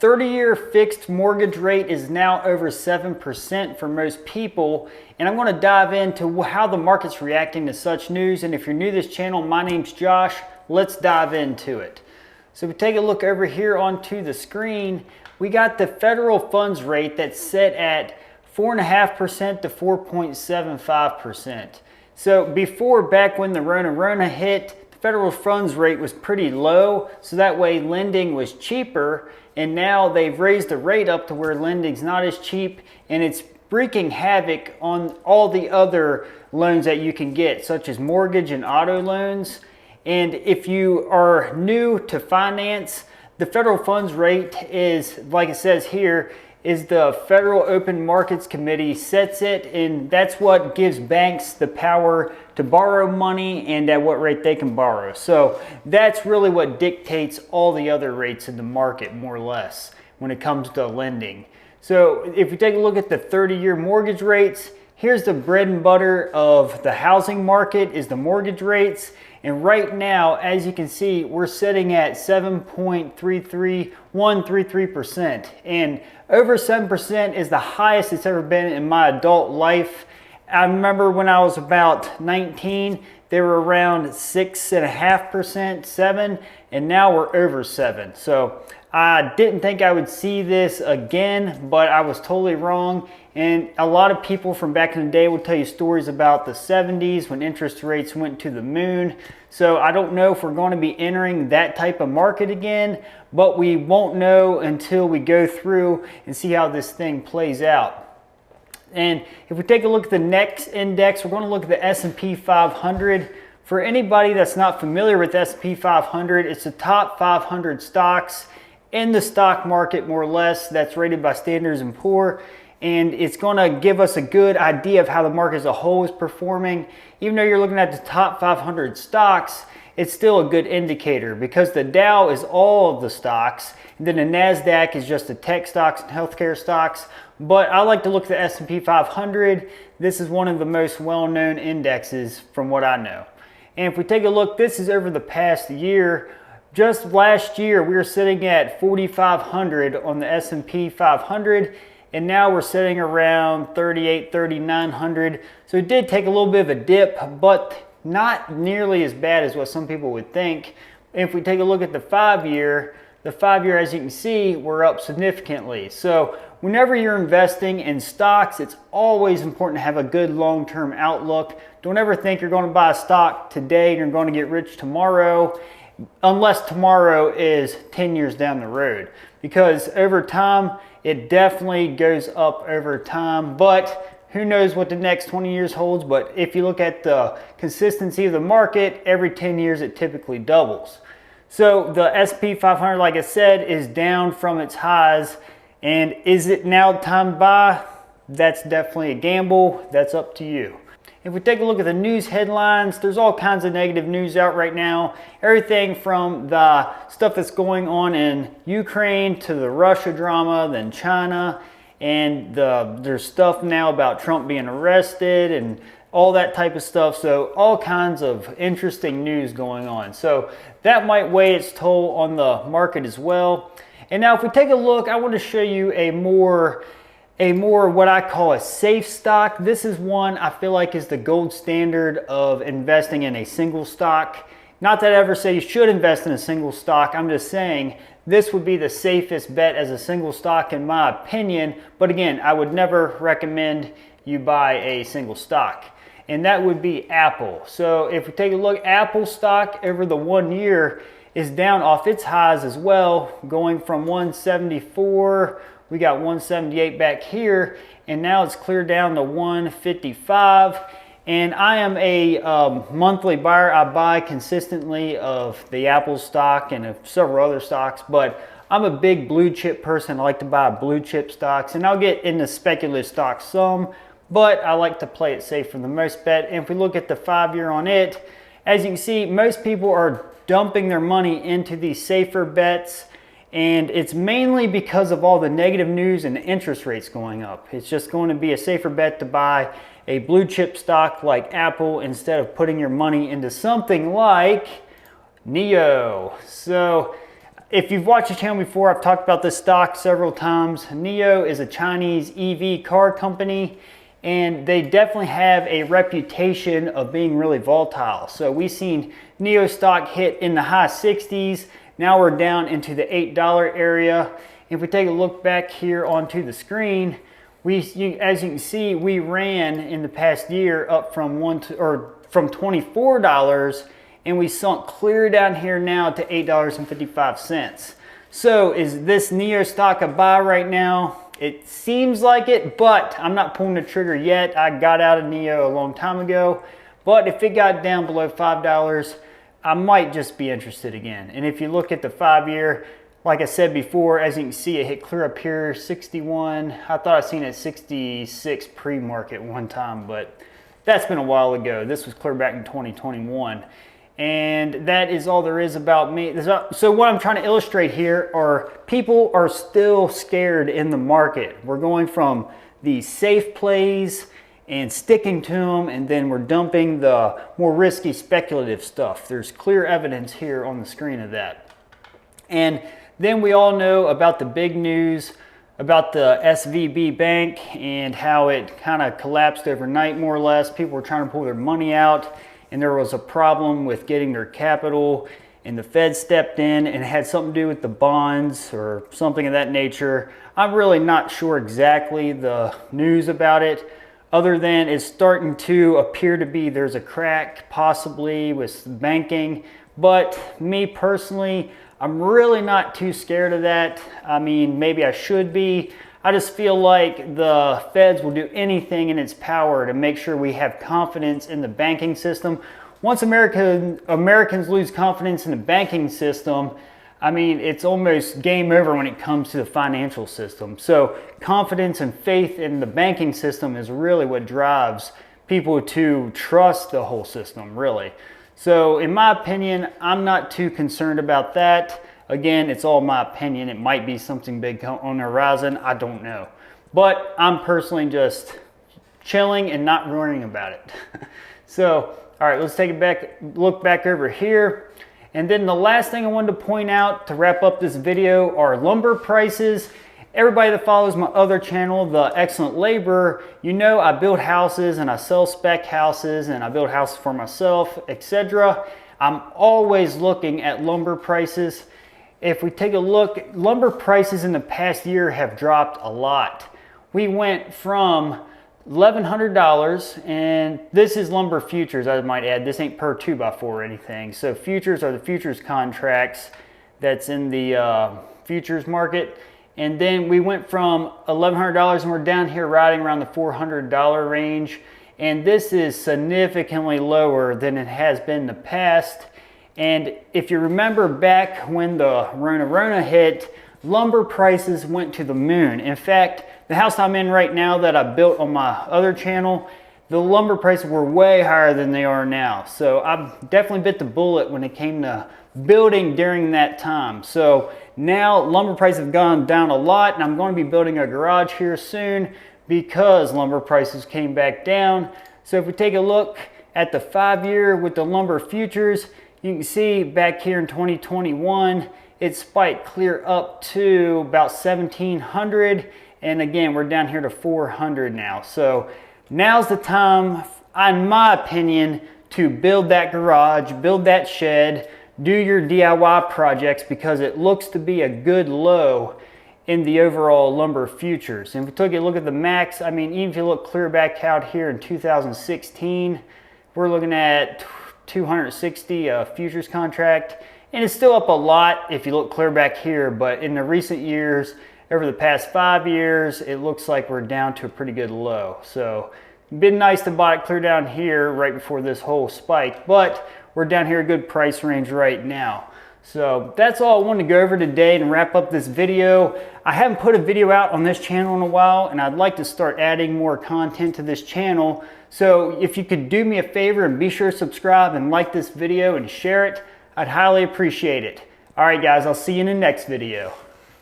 30-year fixed mortgage rate is now over 7% for most people, and I'm going to dive into how the market's reacting to such news. And if you're new to this channel, my name's Josh. Let's dive into it. So if we take a look over here onto the screen, we got the federal funds rate that's set at 4.5% to 4.75%. So before, back when the Rona hit, the federal funds rate was pretty low, so that way lending was cheaper. And now they've raised the rate up to where lending's not as cheap, and it's wreaking havoc on all the other loans that you can get, such as mortgage and auto loans. And if you are new to finance, the federal funds rate is, like it says here, is the Federal Open Markets Committee sets it, and that's what gives banks the power to borrow money and at what rate they can borrow. So that's really what dictates all the other rates in the market, more or less, when it comes to lending. So if you take a look at the 30-year mortgage rates, here's the bread and butter of the housing market is the mortgage rates. And right now, as you can see, we're sitting at 7.33133%. And over 7% is the highest it's ever been in my adult life. I remember when I was about 19, they were around 6.5%, 7, and now we're over 7. So I didn't think I would see this again, but I was totally wrong. And a lot of people from back in the day will tell you stories about the 70s when interest rates went to the moon. So I don't know if we're going to be entering that type of market again, but we won't know until we go through and see how this thing plays out. And if we take a look at the next index, we're going to look at the S&P 500. For anybody that's not familiar with S&P 500, it's the top 500 stocks in the stock market, more or less, that's rated by Standard & Poor's. And it's going to give us a good idea of how the market as a whole is performing. Even though you're looking at the top 500 stocks, it's still a good indicator because the Dow is all of the stocks, and then the NASDAQ is just the tech stocks and healthcare stocks. But I like to look at the S&P 500. This is one of the most well-known indexes from what I know. And if we take a look, this is over the past year. Just last year, we were sitting at 4,500 on the S&P 500. And now we're sitting around 3,900. So it did take a little bit of a dip, but not nearly as bad as what some people would think. If we take a look at the 5-year, as you can see, we're up significantly. So whenever you're investing in stocks, it's always important to have a good long-term outlook. Don't ever think you're going to buy a stock today and you're going to get rich tomorrow, unless tomorrow is 10 years down the road. Because over time, it definitely goes up over time, but who knows what the next 20 years holds. But if you look at the consistency of the market, every 10 years it typically doubles. So the S&P 500, like I said, is down from its highs. And is it now time to buy? That's definitely a gamble. That's up to you. If we take a look at the news headlines, there's all kinds of negative news out right now. Everything from the stuff that's going on in Ukraine to the Russia drama, then China, and there's stuff now about Trump being arrested and all that type of stuff. So all kinds of interesting news going on. So that might weigh its toll on the market as well. And now if we take a look, I want to show you a more what I call a safe stock. This is one I feel like is the gold standard of investing in a single stock. Not that I ever say you should invest in a single stock. I'm just saying this would be the safest bet as a single stock in my opinion. But again, I would never recommend you buy a single stock. And that would be Apple. So if we take a look, Apple stock over the 1 year is down off its highs as well, going from 174. We got 178 back here, and now it's clear down to 155. And I am a monthly buyer. I buy consistently of the Apple stock and of several other stocks, but I'm a big blue chip person. I like to buy blue chip stocks, and I'll get into speculative stocks some, but I like to play it safe for the most bet. And if we look at the 5-year on it, as you can see, most people are dumping their money into these safer bets. And it's mainly because of all the negative news and the interest rates going up. It's just going to be a safer bet to buy a blue chip stock like Apple instead of putting your money into something like NIO. So if you've watched the channel before, I've talked about this stock several times. NIO is a Chinese EV car company, and they definitely have a reputation of being really volatile. So we've seen NIO stock hit in the high 60s. Now we're down into the $8 area. If we take a look back here onto the screen, as you can see, we ran in the past year up from $24, and we sunk clear down here now to $8.55. So is this NIO stock a buy right now? It seems like it, but I'm not pulling the trigger yet. I got out of NIO a long time ago, but if it got down below $5, I might just be interested again. And if you look at the 5-year, like I said before, as you can see, it hit clear up here, 61. I thought I seen it at 66 pre-market one time, but that's been a while ago. This was clear back in 2021. And that is all there is about me. So what I'm trying to illustrate here are people are still scared in the market. We're going from the safe plays and sticking to them, and then we're dumping the more risky speculative stuff. There's clear evidence here on the screen of that. And then we all know about the big news about the SVB Bank and how it kind of collapsed overnight, more or less. People were trying to pull their money out, and there was a problem with getting their capital, and the Fed stepped in, and it had something to do with the bonds or something of that nature. I'm really not sure exactly the news about it, other than it's starting to appear to be there's a crack possibly with banking. But me personally, I'm really not too scared of that. I mean, maybe I should be. I just feel like the feds will do anything in its power to make sure we have confidence in the banking system. Once Americans lose confidence in the banking system, I mean, it's almost game over when it comes to the financial system. So confidence and faith in the banking system is really what drives people to trust the whole system, really. So in my opinion, I'm not too concerned about that. Again, it's all my opinion. It might be something big on the horizon. I don't know. But I'm personally just chilling and not worrying about it. So, all right, let's take a look back over here. And then the last thing I wanted to point out to wrap up this video are lumber prices. Everybody that follows my other channel, The Excellent Laborer, you know I build houses and I sell spec houses and I build houses for myself, etc. I'm always looking at lumber prices. If we take a look, lumber prices in the past year have dropped a lot. We went from $1,100, and this is lumber futures, I might add. This ain't per 2x4 or anything. So futures are the futures contracts that's in the futures market. And then we went from $1,100 and we're down here riding around the $400 range. And this is significantly lower than it has been in the past. And if you remember back when the Rona hit, lumber prices went to the moon. In fact, the house I'm in right now that I built on my other channel, the lumber prices were way higher than they are now. So I definitely bit the bullet when it came to building during that time. So now lumber prices have gone down a lot, and I'm going to be building a garage here soon because lumber prices came back down. So if we take a look at the 5-year with the lumber futures, you can see back here in 2021, it spiked clear up to about 1,700. And again, we're down here to 400 now. So now's the time, in my opinion, to build that garage, build that shed, do your DIY projects, because it looks to be a good low in the overall lumber futures. And if we took a look at the max, I mean, even if you look clear back out here in 2016, we're looking at 260 futures contract. And it's still up a lot if you look clear back here, but in the recent years, over the past 5 years, it looks like we're down to a pretty good low. So been nice to buy it clear down here right before this whole spike, but we're down here a good price range right now. So that's all I wanted to go over today and wrap up this video. I haven't put a video out on this channel in a while, and I'd like to start adding more content to this channel. So if you could do me a favor and be sure to subscribe and like this video and share it, I'd highly appreciate it. All right, guys, I'll see you in the next video.